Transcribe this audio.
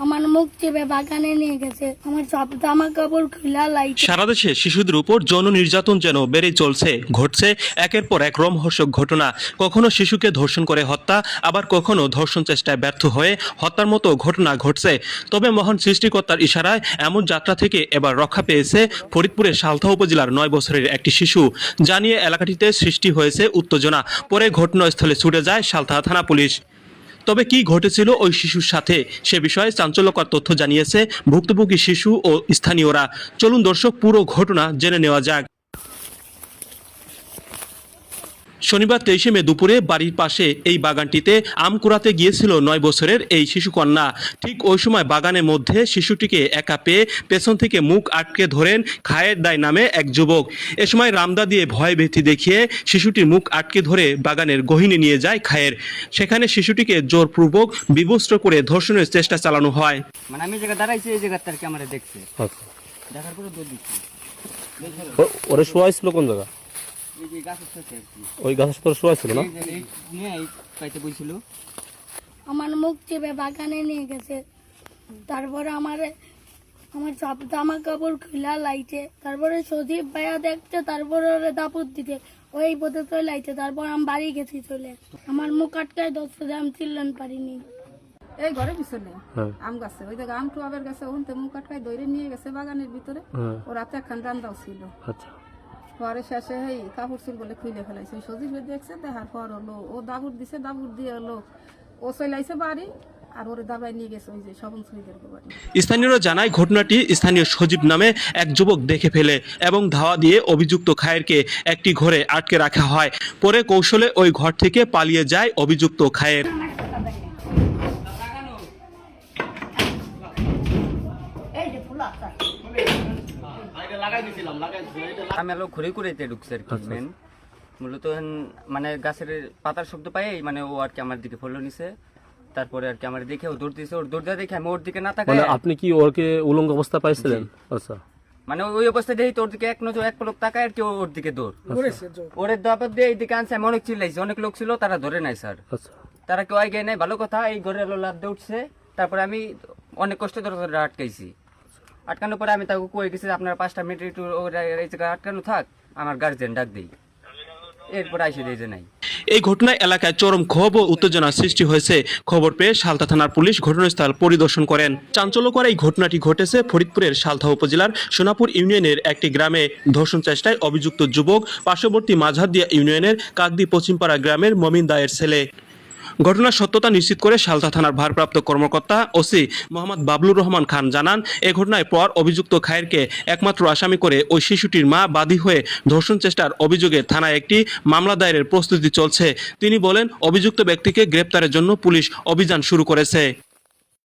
আমার মুখ চেপে বাগানে নিয়ে গেছে, আমার সব জামা কাপড় খুলা লাইছে। সারা দেশে শিশুদের উপর যৌন নির্যাতন যেন বেড়েই চলছে। ঘটছে একের পর এক রোমহর্ষক ঘটনা। কখনো শিশুকে ধর্ষণ করে হত্যা, আবার কখনো ধর্ষণ চেষ্টায় ব্যর্থ হয়ে হত্যার মতো ঘটনা ঘটছে। তবে মহান সৃষ্টিকর্তার ইশারায় এমন যাত্রা থেকে এবার রক্ষা পেয়েছে ফরিদপুরের সালথা উপজেলার ৯ বছরের একটি শিশু। জানিয়ে এলাকাটিতে সৃষ্টি হয়েছে উত্তেজনা। পরে ঘটনাস্থলে ছুটে যায় সালথা থানা পুলিশ। তবে কি ঘটেছিল ওই শিশুর সাথে সে বিষয়ে চাঞ্চল্যকর তথ্য জানিয়েছে ভুক্তভোগী শিশু ও স্থানীয়রা। চলুন দর্শক পুরো ঘটনা জেনে নেওয়া যাক। শনিবার ২৩ মে দুপুরে বাড়ির পাশে এই বাগানটিতে আম কুড়াতে গিয়েছিল ৯ বছরের এই শিশুকন্যা। ঠিক ওই সময় বাগানের মধ্যে শিশুটিকে একা পেয়ে পেছন থেকে মুখ আটকে ধরেন খায়ের দায় নামে এক যুবক। এ সময় রামদা দিয়ে ভয় ভীতি দেখিয়ে শিশুটির মুখ আটকে ধরে বাগানের গহীনে নিয়ে যায় খায়ের। সেখানে শিশুটিকে জোরপূর্বক বিবস্ত্র করে ধর্ষণের চেষ্টা চালানো হয়। মানে আমি জায়গা দাঁড়াইছি, এই জায়গার তার ক্যামেরা দেখছে, দেখার পরে দৌড় দিচ্ছি। ওরে শোয়াইছিল কোন জায়গা? এই যে গাছের সাথে আর কি, ওই গাছের পরে শোয়াইছিল না? নিয়ে এই পাইতে বইছিল। আমার মুখ চেপে বাগানে নিয়ে গেছে, তারপরে আমার সব জামা কাপড় খুলা লাইছে। তারপরে সজীব ভাইয়া দেখছে, তারপরে ওরে দাপুর দিতে ওই পথে চলে আইছে। তারপর আমি বাড়ি গেছি চলে, আমার মুখ আটকায় ধরছে, আমি চিল্লান পারিনি। এই ঘরের পিছনে আম গাছে, ওই জায়গা আম টুয়াবের গাছে ওখানে মুখ আটকায় দৌড়ে নিয়ে গেছে বাগানের ভিতরে। ও রাতে একখান রান্দাও ছিল। আচ্ছা, পরে শেষে এই কাপড় চুল বলে খুলে ফেলাইছে। ওই সজীব দেখছে, দেখার পর হলো ও দাবুর দিছে, দাবুর দিয়ে হলো ও চলে আইছে বাড়ি, আর ওরে দাবায় নিয়ে গেছে ওই যে স্বপন শহীদের বাড়ি। স্থানীয়রা জানায় ঘটনাটি স্থানীয় সজীব নামে এক যুবক দেখে ফেলে এবং ধাওয়া দিয়ে অভিযুক্ত খায়েরকে একটি ঘরে আটকে রাখা হয়। পরে কৌশলে ওই ঘর থেকে পালিয়ে যায় অভিযুক্ত খায়ের। আমি আলো ঘুরে ঘুরে ঢুকছে আর কি। মেন মূলত মানে গাছের পাতার শব্দ পাই, মানে ও আর কি আমার দিকে ফলো নিছে। তারপরে আর কি আমার দেখে ও দৌড় দিয়েছে, ওর দৌড় দেখে আমি ওর দিকে না তাকাই। মানে আপনি কি ওরকে উলঙ্গ অবস্থা পাইছিলেন? আচ্ছা, মানে ওই অবস্থা দেখি তোর দিকে এক নজর এক পলক তাকায় আর কি ওর দিকে দৌড়। ওরে দাপত দিয়ে এইদিকে আনছে, আমি অনেক চিল্লাইছি, অনেক লোক ছিল, তারা ধরে নাই স্যার। আচ্ছা, তারা কেউ আগে নাই, ভালো কথা। এই ঘরে এলো লাভ দিয়ে উঠছে, তারপরে আমি অনেক কষ্ট ধরে আটকাইছি। আটকানোর পরে আমি তাকে কয়ে গেছি আপনার 5টা মিনিট একটু এই জায়গায় আটকানো থাক, আমার গার্জেন ডাক দিই। এরপরে আইসে দিয়ে যে নাই। এই ঘটনায় এলাকায় চরম ক্ষোভ ও উত্তেজনার সৃষ্টি হয়েছে। খবর পেয়ে সালথা থানার পুলিশ ঘটনাস্থল পরিদর্শন করেন। চাঞ্চল্যকর এই ঘটনাটি ঘটেছে ফরিদপুরের সালথা উপজেলার সোনাপুর ইউনিয়নের একটি গ্রামে। ধর্ষণ চেষ্টায় অভিযুক্ত যুবক পার্শ্ববর্তী মাঝহারদিয়া ইউনিয়নের কাকদি পশ্চিমপাড়া গ্রামের মমিন দায়ের ছেলে। ঘটনার সত্যতা নিশ্চিত করে সালথা থানার ভারপ্রাপ্ত কর্মকর্তা ওসি মোহাম্মদ বাবলুর রহমান খান জানান, এ ঘটনায় পর অভিযুক্ত খায়েরকে একমাত্র আসামি করে ওই শিশুটির মা বাদী হয়ে ধর্ষণ চেষ্টার অভিযোগে থানায় একটি মামলা দায়েরের প্রস্তুতি চলছে। তিনি বলেন, অভিযুক্ত ব্যক্তিকে গ্রেপ্তারের জন্য পুলিশ অভিযান শুরু করেছে।